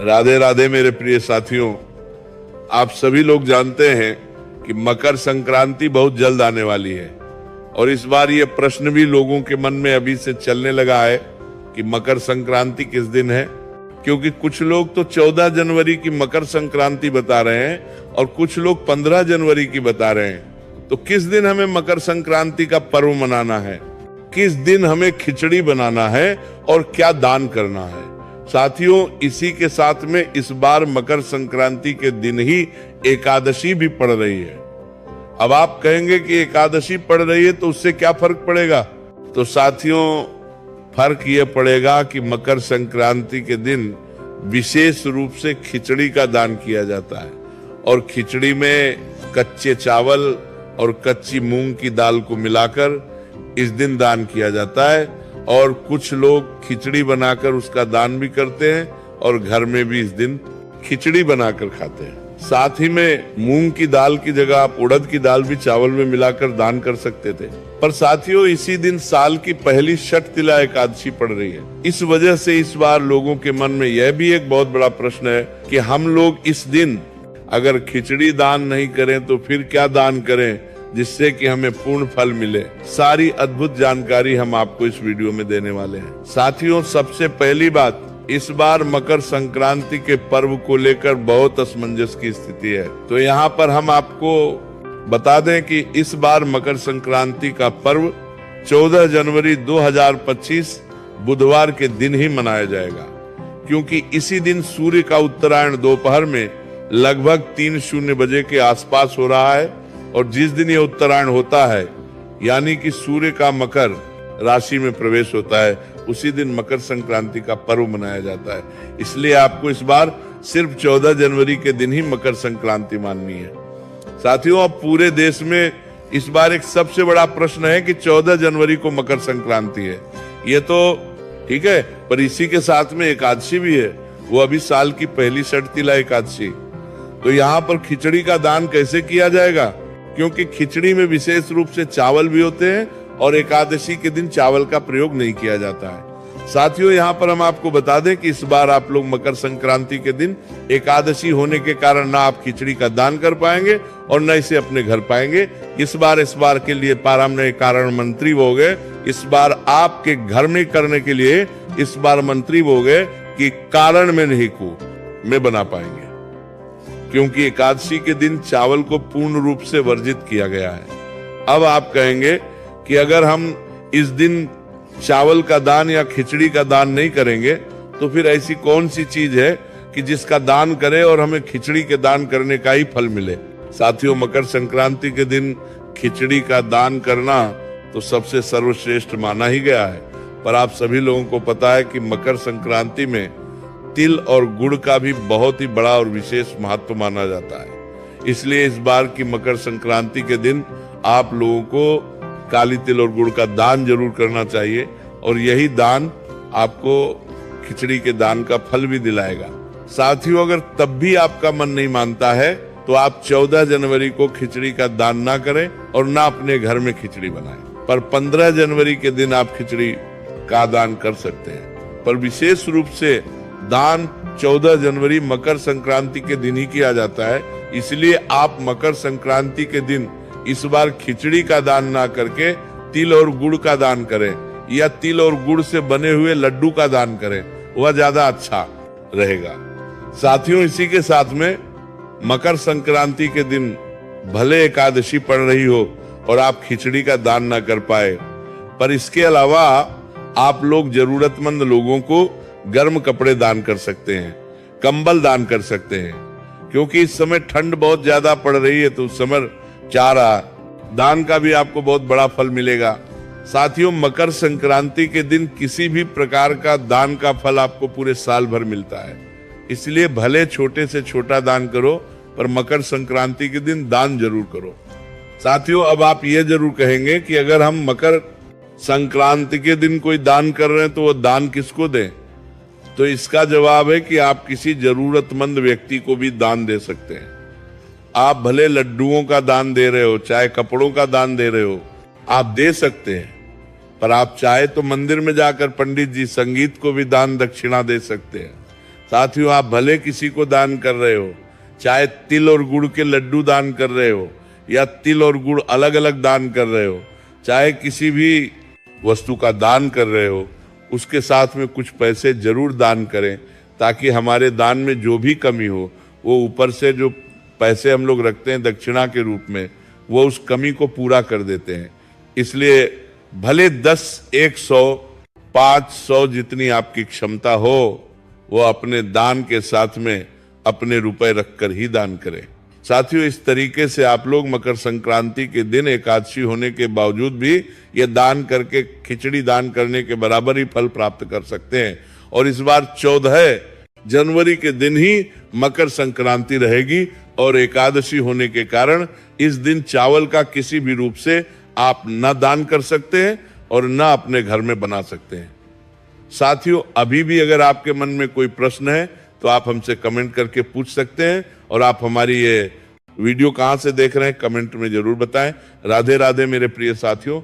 राधे राधे मेरे प्रिय साथियों, आप सभी लोग जानते हैं कि मकर संक्रांति बहुत जल्द आने वाली है और इस बार ये प्रश्न भी लोगों के मन में अभी से चलने लगा है कि मकर संक्रांति किस दिन है, क्योंकि कुछ लोग तो 14 जनवरी की मकर संक्रांति बता रहे हैं और कुछ लोग 15 जनवरी की बता रहे हैं। तो किस दिन हमें मकर संक्रांति का पर्व मनाना है, किस दिन हमें खिचड़ी बनाना है और क्या दान करना है। साथियों, इसी के साथ में इस बार मकर संक्रांति के दिन ही एकादशी भी पड़ रही है। अब आप कहेंगे कि एकादशी पड़ रही है तो उससे क्या फर्क पड़ेगा? तो साथियों, फर्क ये पड़ेगा कि मकर संक्रांति के दिन विशेष रूप से खिचड़ी का दान किया जाता है और खिचड़ी में कच्चे चावल और कच्ची मूंग की दाल को मिलाकर इस दिन दान किया जाता है और कुछ लोग खिचड़ी बनाकर उसका दान भी करते हैं और घर में भी इस दिन खिचड़ी बनाकर खाते हैं। साथ ही में मूंग की दाल की जगह आप उड़द की दाल भी चावल में मिलाकर दान कर सकते थे। पर साथियों, इसी दिन साल की पहली षटतिला एकादशी पड़ रही है। इस वजह से इस बार लोगों के मन में यह भी एक बहुत बड़ा प्रश्न है कि हम लोग इस दिन अगर खिचड़ी दान नहीं करें तो फिर क्या दान करें जिससे कि हमें पूर्ण फल मिले। सारी अद्भुत जानकारी हम आपको इस वीडियो में देने वाले हैं। साथियों, सबसे पहली बात, इस बार मकर संक्रांति के पर्व को लेकर बहुत असमंजस की स्थिति है। तो यहाँ पर हम आपको बता दें कि इस बार मकर संक्रांति का पर्व 14 जनवरी 2025 बुधवार के दिन ही मनाया जाएगा, क्योंकि इसी दिन सूर्य का उत्तरायण दोपहर में लगभग 3:00 बजे के आसपास हो रहा है और जिस दिन ये उत्तरायण होता है यानी कि सूर्य का मकर राशि में प्रवेश होता है, उसी दिन मकर संक्रांति का पर्व मनाया जाता है। इसलिए आपको इस बार सिर्फ 14 जनवरी के दिन ही मकर संक्रांति माननी है। साथियों, अब पूरे देश में इस बार एक सबसे बड़ा प्रश्न है कि 14 जनवरी को मकर संक्रांति है। ये तो ठीक है, पर इसी के साथ में एकादशी भी है, वो अभी साल की पहली षटतिला एकादशी। तो यहाँ पर खिचड़ी का दान कैसे किया जाएगा, क्योंकि खिचड़ी में विशेष रूप से चावल भी होते हैं और एकादशी के दिन चावल का प्रयोग नहीं किया जाता है। साथियों, यहाँ पर हम आपको बता दें कि इस बार आप लोग मकर संक्रांति के दिन एकादशी होने के कारण ना आप खिचड़ी का दान कर पाएंगे और न इसे अपने घर पाएंगे। इस बार के लिए पाराम ने कारण मंत्री हो गए। इस बार आपके घर में करने के लिए इस बार मंत्री हो गए कि कारण में नहीं को में बना पाएंगे, क्योंकि एकादशी के दिन चावल को पूर्ण रूप से वर्जित किया गया है। अब आप कहेंगे कि अगर हम इस दिन चावल का दान या खिचड़ी का दान नहीं करेंगे तो फिर ऐसी कौन सी चीज है कि जिसका दान करें और हमें खिचड़ी के दान करने का ही फल मिले। साथियों, मकर संक्रांति के दिन खिचड़ी का दान करना तो सबसे सर्वश्रेष्ठ माना ही गया है, पर आप सभी लोगों को पता है कि मकर संक्रांति में तिल और गुड़ का भी बहुत ही बड़ा और विशेष महत्व माना जाता है। इसलिए इस बार की मकर संक्रांति के दिन आप लोगों को काली तिल और गुड़ का दान जरूर करना चाहिए और यही दान आपको खिचड़ी के दान का फल भी दिलाएगा। साथियों, अगर तब भी आपका मन नहीं मानता है तो आप 14 जनवरी को खिचड़ी का दान ना करें और ना अपने घर में खिचड़ी बनाएं, पर 15 जनवरी के दिन आप खिचड़ी का दान कर सकते हैं। पर विशेष रूप से दान 14 जनवरी मकर संक्रांति के दिन ही किया जाता है, इसलिए आप मकर संक्रांति के दिन इस बार खिचड़ी का दान ना करके तिल और गुड़ का दान करें या तिल और गुड़ से बने हुए लड्डू का दान करें, वह ज्यादा अच्छा रहेगा। साथियों, इसी के साथ में मकर संक्रांति के दिन भले एकादशी पड़ रही हो और आप खिचड़ी का दान ना कर पाए, पर इसके अलावा आप लोग जरूरतमंद लोगों को गर्म कपड़े दान कर सकते हैं, कंबल दान कर सकते हैं, क्योंकि इस समय ठंड बहुत ज्यादा पड़ रही है तो उस समय चारा दान का भी आपको बहुत बड़ा फल मिलेगा। साथियों, मकर संक्रांति के दिन किसी भी प्रकार का दान का फल आपको पूरे साल भर मिलता है, इसलिए भले छोटे से छोटा दान करो पर मकर संक्रांति के दिन दान जरूर करो। साथियों, अब आप ये जरूर कहेंगे कि अगर हम मकर संक्रांति के दिन कोई दान कर रहे हैं तो वो दान किसको दें? तो इसका जवाब है कि आप किसी जरूरतमंद व्यक्ति को भी दान दे सकते हैं। आप भले लड्डुओं का दान दे रहे हो, चाहे कपड़ों का दान दे रहे हो, आप दे सकते हैं, पर आप चाहे तो मंदिर में जाकर पंडित जी संगीत को भी दान दक्षिणा दे सकते हैं। साथियों, आप भले किसी को दान कर रहे हो, चाहे तिल और गुड़ के लड्डू दान कर रहे हो या तिल और गुड़ अलग अलग दान कर रहे हो, चाहे किसी भी वस्तु का दान कर रहे हो, उसके साथ में कुछ पैसे जरूर दान करें, ताकि हमारे दान में जो भी कमी हो वो ऊपर से जो पैसे हम लोग रखते हैं दक्षिणा के रूप में, वो उस कमी को पूरा कर देते हैं। इसलिए भले 10, 100, 500 जितनी आपकी क्षमता हो, वो अपने दान के साथ में अपने रुपए रखकर ही दान करें। साथियों, इस तरीके से आप लोग मकर संक्रांति के दिन एकादशी होने के बावजूद भी ये दान करके खिचड़ी दान करने के बराबर ही फल प्राप्त कर सकते हैं। और इस बार 14 जनवरी के दिन ही मकर संक्रांति रहेगी और एकादशी होने के कारण इस दिन चावल का किसी भी रूप से आप न दान कर सकते हैं और न अपने घर में बना सकते हैं। साथियों, अभी भी अगर आपके मन में कोई प्रश्न है तो आप हमसे कमेंट करके पूछ सकते हैं। और आप हमारी ये वीडियो कहां से देख रहे हैं कमेंट में जरूर बताएं। राधे राधे मेरे प्रिय साथियों।